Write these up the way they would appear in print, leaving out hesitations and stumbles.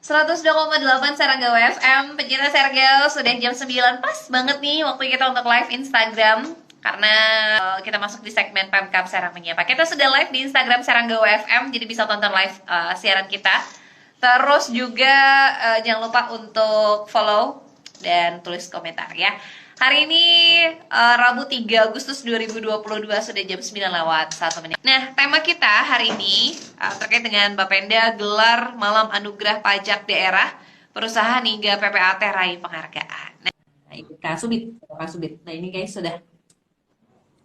102,8 Serangga WFM, pencinta Sergel, sudah jam 9 pas banget nih waktu kita untuk live Instagram. Karena kita masuk di segmen Pemkab Serang Menyapa. Kita sudah live di Instagram Serangga WFM, jadi bisa tonton live siaran kita. Terus juga jangan lupa untuk follow dan tulis komentar ya. Hari ini Rabu 3 Agustus 2022 sudah jam 9 lewat 1 menit. Nah, tema kita hari ini terkait dengan Bapenda gelar Malam Anugerah Pajak Daerah Perusahaan hingga PPAT raih penghargaan. Nah, ini Kak Subit. Nah, ini guys sudah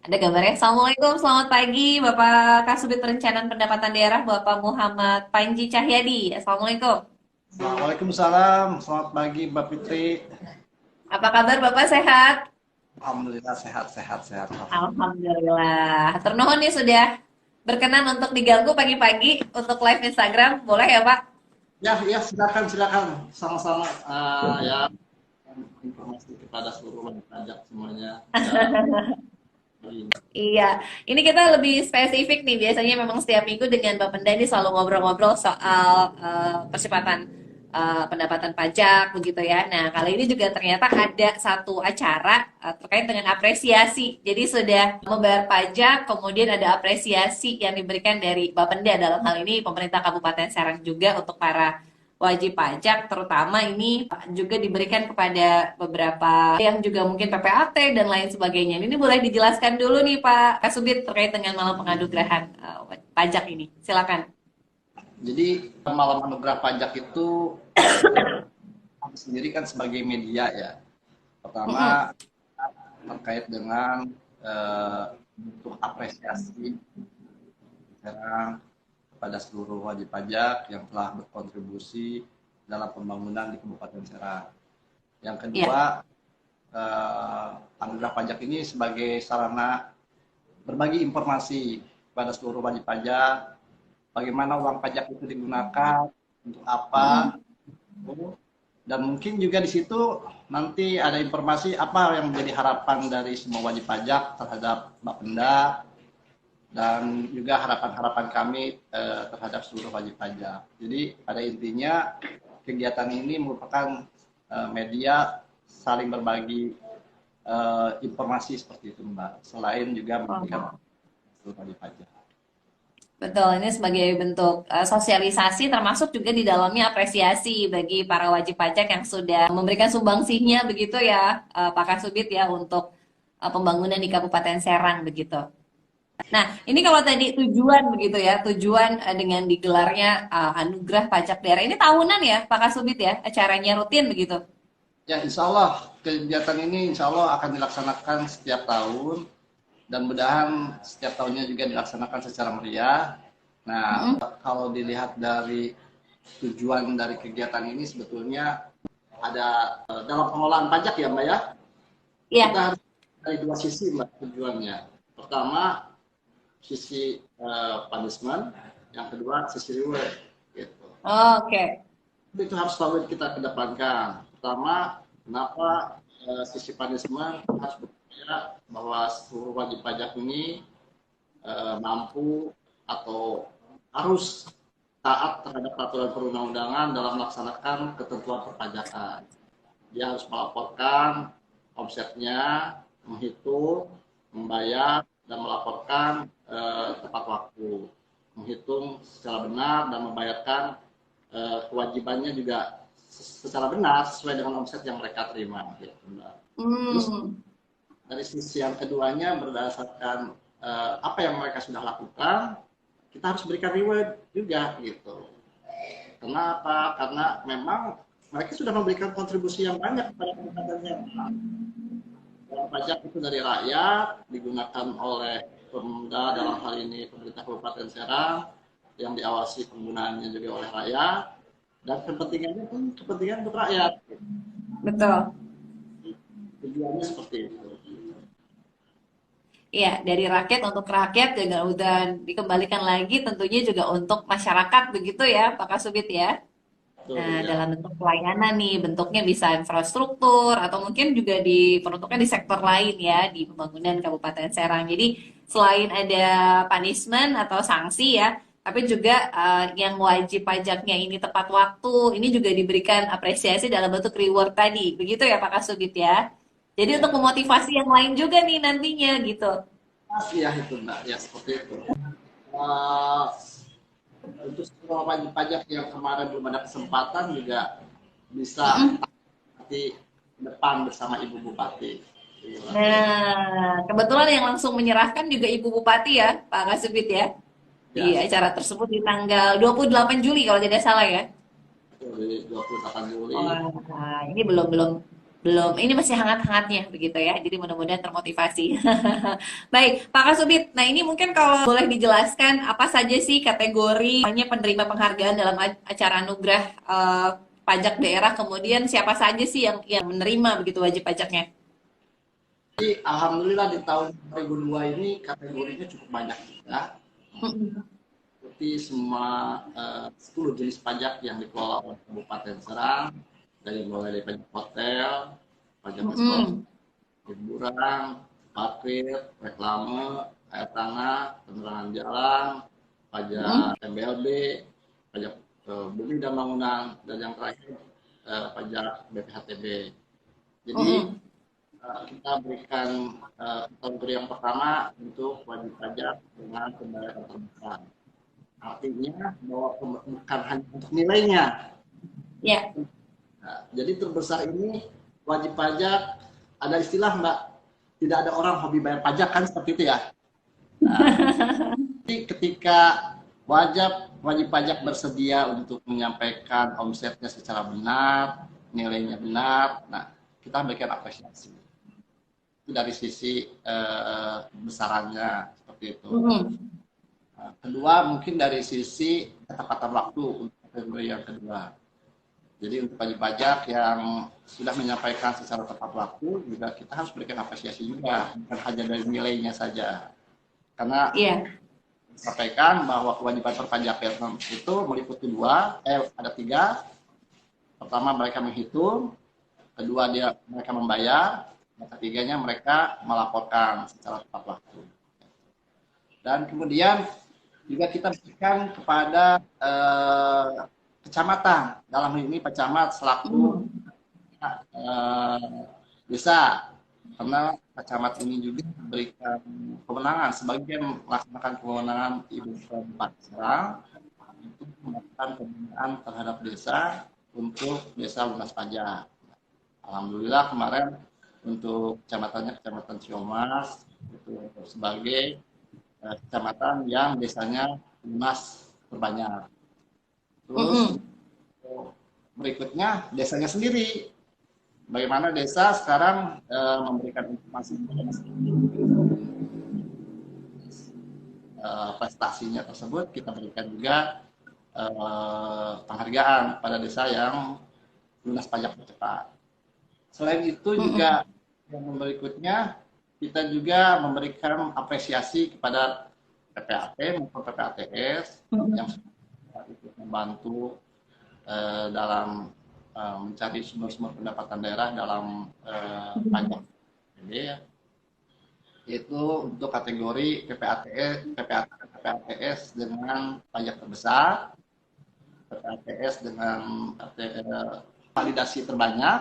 ada gambarnya. Assalamualaikum, selamat pagi Bapak Kasubit Perencanaan Pendapatan Daerah Bapak Muhammad Panji Cahyadi. Assalamualaikum. Waalaikumsalam, selamat pagi Mbak Fitri. Apa kabar Bapak, sehat? Alhamdulillah sehat. Alhamdulillah. Ternuhun nih sudah berkenan untuk diganggu pagi-pagi untuk live Instagram. Boleh ya Pak? Ya, silakan. Sama-sama ya informasi kepada seluruh wajib pajak semuanya. Iya, ini kita lebih spesifik nih. Biasanya memang setiap minggu dengan Bapenda ini selalu ngobrol-ngobrol soal percepatan pendapatan pajak begitu ya. Nah, kali ini juga ternyata ada satu acara terkait dengan apresiasi. Jadi sudah membayar pajak, kemudian ada apresiasi yang diberikan dari Bapenda, dalam hal ini pemerintah Kabupaten Serang juga untuk para wajib pajak, terutama ini juga diberikan kepada beberapa yang juga mungkin PPAT dan lain sebagainya. Ini boleh dijelaskan dulu nih Pak Kasubit terkait dengan malam penganugerahan pajak ini. Silakan. Jadi malam anugerah pajak itu sendiri kan sebagai media ya. Pertama terkait dengan bentuk apresiasi Serang kepada seluruh wajib pajak yang telah berkontribusi dalam pembangunan di Kabupaten Serang. Yang kedua, anugerah pajak ini sebagai sarana berbagi informasi kepada seluruh wajib pajak, bagaimana uang pajak itu digunakan, untuk apa, dan mungkin juga di situ nanti ada informasi apa yang menjadi harapan dari semua wajib pajak terhadap Bapenda, dan juga harapan-harapan kami terhadap seluruh wajib pajak. Jadi pada intinya kegiatan ini merupakan media saling berbagi informasi seperti itu Mbak, selain juga memberikan seluruh wajib pajak. Betul, ini sebagai bentuk sosialisasi, termasuk juga di dalamnya apresiasi bagi para wajib pajak yang sudah memberikan sumbangsihnya begitu ya Pak Kasubit ya untuk pembangunan di Kabupaten Serang begitu. Nah, ini kalau tadi tujuan begitu ya, tujuan dengan digelarnya anugerah pajak daerah ini tahunan ya Pak Kasubit ya, acaranya rutin begitu? Ya, insya Allah kegiatan ini insya Allah akan dilaksanakan setiap tahun, dan mudahan setiap tahunnya juga dilaksanakan secara meriah. Nah, kalau dilihat dari tujuan dari kegiatan ini sebetulnya ada dalam pengelolaan pajak ya Mbak ya? Iya. Kita harus dari dua sisi Mbak tujuannya. Pertama, sisi punishment, yang kedua sisi reward gitu. Oke. Itu harus selalu kita kedepankan. Pertama, kenapa sisi punishment harus berupaya bahwa seluruh wajib pajak ini mampu atau harus taat terhadap peraturan perundang-undangan dalam melaksanakan ketentuan perpajakan. Dia harus melaporkan omsetnya, menghitung, membayar, dan melaporkan tepat waktu, menghitung secara benar dan membayarkan kewajibannya juga secara benar sesuai dengan omset yang mereka terima. Gitu, Terus dari sisi yang keduanya berdasarkan apa yang mereka sudah lakukan, kita harus berikan reward juga gitu. Kenapa? Karena memang mereka sudah memberikan kontribusi yang banyak kepada kabupatennya. Pajak itu dari rakyat, digunakan oleh Pemda, dalam hal ini pemerintah Kabupaten Serang, yang diawasi penggunaannya juga oleh rakyat, dan kepentingannya pun kepentingan untuk rakyat. Betul. Tujuannya seperti itu. Iya, dari rakyat untuk rakyat juga udah dikembalikan lagi tentunya juga untuk masyarakat begitu ya Pak Kasubit ya. Nah, dalam bentuk pelayanan nih, bentuknya bisa infrastruktur atau mungkin juga diperuntukkan di sektor lain ya, di pembangunan Kabupaten Serang. Jadi selain ada punishment atau sanksi ya, tapi juga yang wajib pajaknya ini tepat waktu, ini juga diberikan apresiasi dalam bentuk reward tadi. Begitu ya Pak Kasubit ya. Jadi untuk Ya, memotivasi yang lain juga nih nantinya gitu. pasti ya itu Mbak, ya seperti itu. Eh, untuk semua wajib pajak yang kemarin belum ada kesempatan juga bisa Mm-mm. nanti depan bersama Ibu Bupati. Nah, kebetulan yang langsung menyerahkan juga Ibu Bupati ya, Pak Kasubit ya, Ya, di acara tersebut di tanggal 28 Juli kalau tidak salah ya. di 28 Juli. Wah, ini belum belum belum ini masih hangat-hangatnya begitu ya. Jadi mudah-mudahan termotivasi. Baik, Pak Kasubit. Nah, ini mungkin kalau boleh dijelaskan apa saja sih kategori hanya penerima penghargaan dalam acara anugerah pajak daerah, kemudian siapa saja sih yang menerima begitu wajib pajaknya? Jadi alhamdulillah di tahun 2002 ini kategorinya cukup banyak juga. Mm-mm. Seperti semua 10 jenis pajak yang dikelola oleh Kabupaten Serang, dari mulai dari pajak hotel, pajak restoran, Mm-mm. hiburan, parkir, reklame, air tanah, penerangan jalan, pajak Mm-mm. MBLB, pajak bumi dan bangunan, dan yang terakhir pajak BPHTB. Jadi Mm-mm. kita berikan kategori yang pertama untuk wajib pajak dengan pembayaran terbesar. Artinya bahwa bukan hanya untuk nilainya. Ya. Nah, jadi terbesar ini wajib pajak, ada istilah Mbak, tidak ada orang hobi bayar pajak kan seperti itu ya. Nah, jadi ketika wajib pajak bersedia untuk menyampaikan omsetnya secara benar, nilainya benar, nah kita berikan apresiasi. Itu dari sisi besarannya seperti itu. Mm-mm. Nah, kedua mungkin dari sisi ketepatan waktu untuk kategori yang kedua. Jadi untuk wajib pajak yang sudah menyampaikan secara tepat waktu juga kita harus berikan apresiasi juga, bukan hanya dari nilainya saja. Karena Iya. sampaikan bahwa kewajiban perpajakan itu meliputi ada tiga. Pertama mereka menghitung, kedua mereka membayar, yang ketiganya mereka melaporkan secara tepat waktu. Dan kemudian juga kita berikan kepada kecamatan, dalam hal ini pecamat selaku Mm-mm. desa, karena kecamatan ini juga memberikan kewenangan sebagian melaksanakan kewenangan Ibu Bupati Serang untuk melakukan pembinaan terhadap desa untuk desa lunas pajak. Alhamdulillah kemarin untuk Kecamatan Siomas itu sebagai kecamatan yang desanya lunas terbanyak. Terus Mm-mm. berikutnya desanya sendiri. Bagaimana desa sekarang memberikan informasi prestasinya tersebut, kita berikan juga penghargaan pada desa yang lunas pajak cepat. Selain itu Mm-mm. juga yang berikutnya kita juga memberikan apresiasi kepada PPAT maupun PPATS yang Mm-mm. sudah ikut membantu dalam mencari sumber-sumber pendapatan daerah dalam pajak ya. Itu untuk kategori PPATS dengan pajak terbesar, PPATS dengan validasi terbanyak,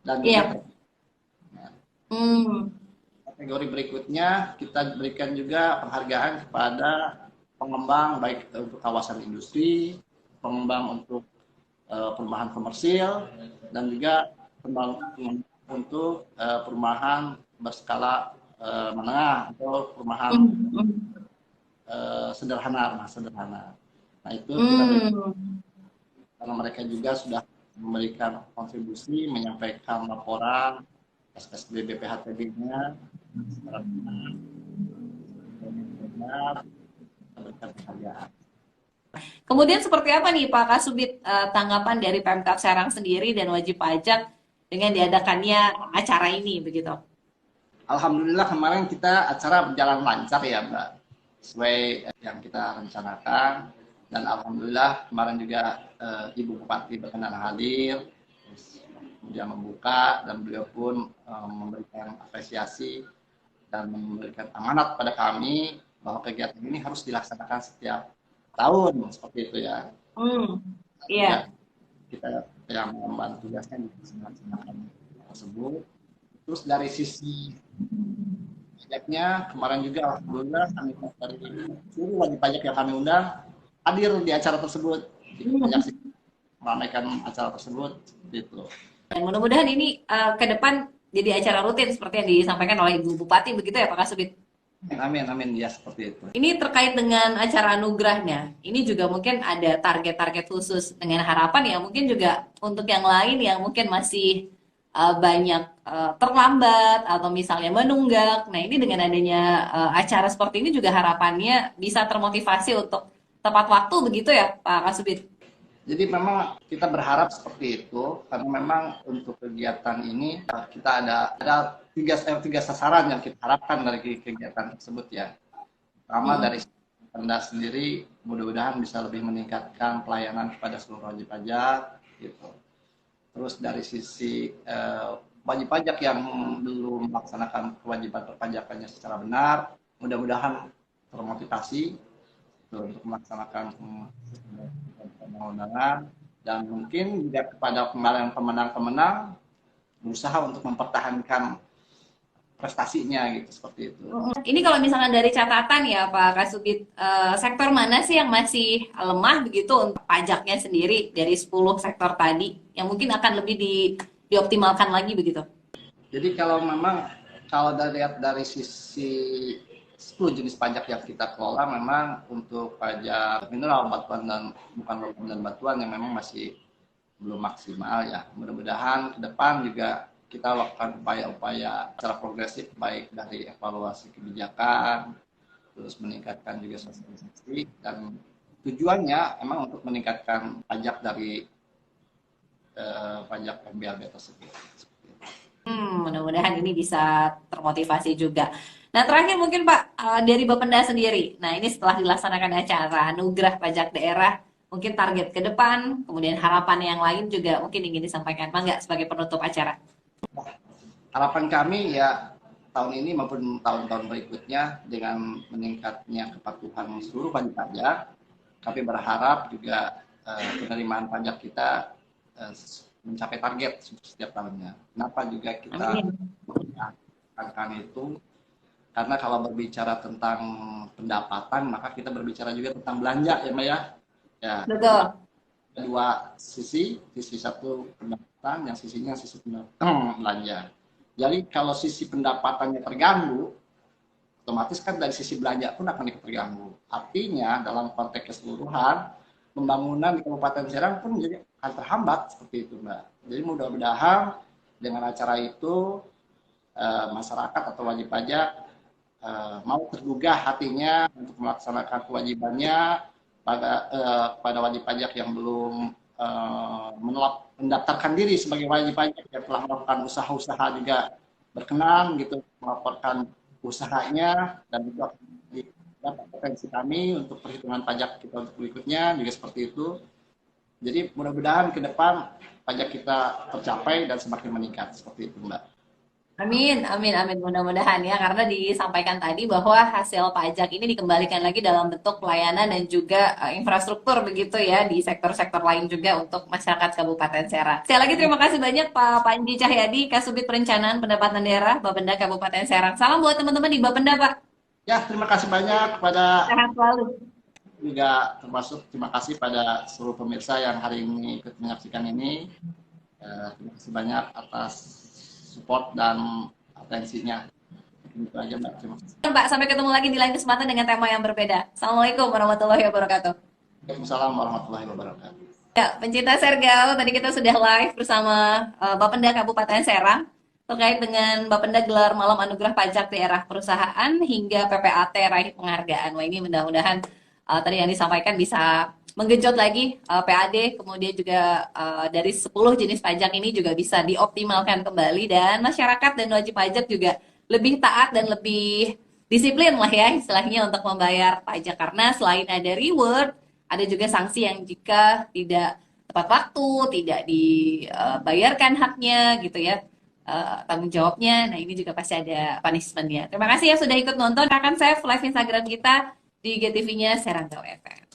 dan juga Iya. Hmm. kategori berikutnya kita berikan juga penghargaan kepada pengembang baik untuk kawasan industri, pengembang untuk perumahan komersil, dan juga untuk perumahan berskala menengah atau perumahan Hmm. rumah sederhana. Nah itu kita berikan Hmm. karena mereka juga sudah memberikan kontribusi, menyampaikan laporan SSB BPHTB-nya secara benar, kita berikan penghargaan. Kemudian seperti apa nih Pak Kasubit tanggapan dari Pemkab Serang sendiri dan wajib pajak dengan diadakannya acara ini begitu? Alhamdulillah kemarin kita acara berjalan lancar ya Mbak, sesuai yang kita rencanakan, dan alhamdulillah kemarin juga Ibu Bupati berkenan hadir, kemudian membuka, dan beliau pun memberikan apresiasi dan memberikan amanat pada kami bahwa kegiatan ini harus dilaksanakan setiap tahun seperti itu ya. Hmm, Juga iya. kita yang membantu tugasnya di melaksanakan tersebut. Terus dari sisi pajaknya kemarin juga alhamdulillah kami dari seluruh wajib pajak yang kami undang hadir di acara tersebut. Di pajak Hmm. sih meramaikan acara tersebut seperti itu. Dan mudah-mudahan ini ke depan jadi acara rutin seperti yang disampaikan oleh Ibu Bupati begitu ya Pak Kasubit. Amin amin ya seperti itu. Ini terkait dengan acara anugerahnya. Ini juga mungkin ada target-target khusus dengan harapan ya mungkin juga untuk yang lain yang mungkin masih banyak terlambat atau misalnya menunggak. Nah, ini dengan adanya acara seperti ini juga harapannya bisa termotivasi untuk tepat waktu begitu ya Pak Kasubit. Jadi memang kita berharap seperti itu karena memang untuk kegiatan ini kita ada tiga sasaran yang kita harapkan dari kegiatan tersebut ya. Pertama Hmm. dari Anda sendiri mudah-mudahan bisa lebih meningkatkan pelayanan kepada seluruh wajib pajak gitu. Terus dari sisi wajib pajak yang belum melaksanakan kewajiban perpajakannya secara benar, mudah-mudahan termotivasi untuk melaksanakan perundangan dan mungkin juga kepada pemenang-pemenang berusaha untuk mempertahankan prestasinya gitu seperti itu. Ini kalau misalnya dari catatan ya Pak Kasubit, sektor mana sih yang masih lemah begitu untuk pajaknya sendiri dari 10 sektor tadi yang mungkin akan lebih dioptimalkan lagi begitu? Jadi kalau memang kalau dari sisi 10 jenis pajak yang kita kelola memang untuk pajak mineral batuan dan bukan logam dan batuan yang memang masih belum maksimal ya. Mudah-mudahan ke depan juga kita lakukan upaya-upaya secara progresif baik dari evaluasi kebijakan, terus meningkatkan juga sosialisasi dan tujuannya emang untuk meningkatkan pajak dari pajak MBLB tersebut. Mudah-mudahan ini bisa termotivasi juga. Nah, terakhir mungkin Pak, dari Bapenda sendiri. Nah, ini setelah dilaksanakan acara anugerah pajak daerah, mungkin target ke depan, kemudian harapan yang lain juga mungkin ingin disampaikan, Pak, nggak sebagai penutup acara? Harapan kami ya tahun ini maupun tahun-tahun berikutnya dengan meningkatnya kepatuhan seluruh wajib pajak, kami berharap juga penerimaan pajak kita mencapai target setiap tahunnya. Kenapa juga kita Amin. akan itu? Karena kalau berbicara tentang pendapatan, maka kita berbicara juga tentang belanja ya, Mbak ya. Ya, Betul. dua sisi satu pendapatan, yang sisinya sisi pendapatan belanja. Jadi kalau sisi pendapatannya terganggu, otomatis kan dari sisi belanja pun akan terganggu. Artinya dalam konteks keseluruhan, pembangunan di Kabupaten Serang pun jadi akan terhambat seperti itu, Mbak. Jadi mudah-mudahan dengan acara itu masyarakat atau wajib pajak mau tergugah hatinya untuk melaksanakan kewajibannya pada wajib pajak yang belum mendaftarkan diri sebagai wajib pajak yang telah melakukan usaha-usaha juga berkenan gitu melaporkan usahanya dan itu akan dapat potensi kami untuk perhitungan pajak kita untuk berikutnya juga seperti itu. Jadi mudah-mudahan ke depan pajak kita tercapai dan semakin meningkat seperti itu, Mbak. Amin, amin, amin. Mudah-mudahan ya, karena disampaikan tadi bahwa hasil pajak ini dikembalikan lagi dalam bentuk pelayanan dan juga infrastruktur begitu ya di sektor-sektor lain juga untuk masyarakat Kabupaten Serang. Sekali lagi terima kasih banyak Pak Panji Cahyadi, Kasubit Perencanaan Pendapatan Daerah Bapenda Kabupaten Serang. Salam buat teman-teman di Bapenda, Pak. Ya, terima kasih banyak kepada Sehat selalu. juga termasuk terima kasih pada seluruh pemirsa yang hari ini ikut menyaksikan ini. Terima kasih banyak atas support dan atensinya. Itu aja Mbak. Terima kasih. Pak, sampai ketemu lagi di lain kesempatan dengan tema yang berbeda. Assalamualaikum warahmatullahi wabarakatuh. Waalaikumsalam warahmatullahi wabarakatuh. Ya, pencinta Sergal, tadi kita sudah live bersama Bapenda Kabupaten Serang terkait dengan Bapenda gelar Malam Anugerah Pajak Daerah Perusahaan hingga PPAT raih penghargaan. Wah, ini mudah-mudahan tadi yang disampaikan bisa menggenjot lagi PAD, kemudian juga dari 10 jenis pajak ini juga bisa dioptimalkan kembali dan masyarakat dan wajib pajak juga lebih taat dan lebih disiplin lah ya istilahnya untuk membayar pajak karena selain ada reward ada juga sanksi yang jika tidak tepat waktu, tidak dibayarkan haknya gitu ya, tanggung jawabnya. Nah ini juga pasti ada punishment-nya. Terima kasih ya sudah ikut nonton. Akan save live Instagram kita di GTV-nya Serang FM.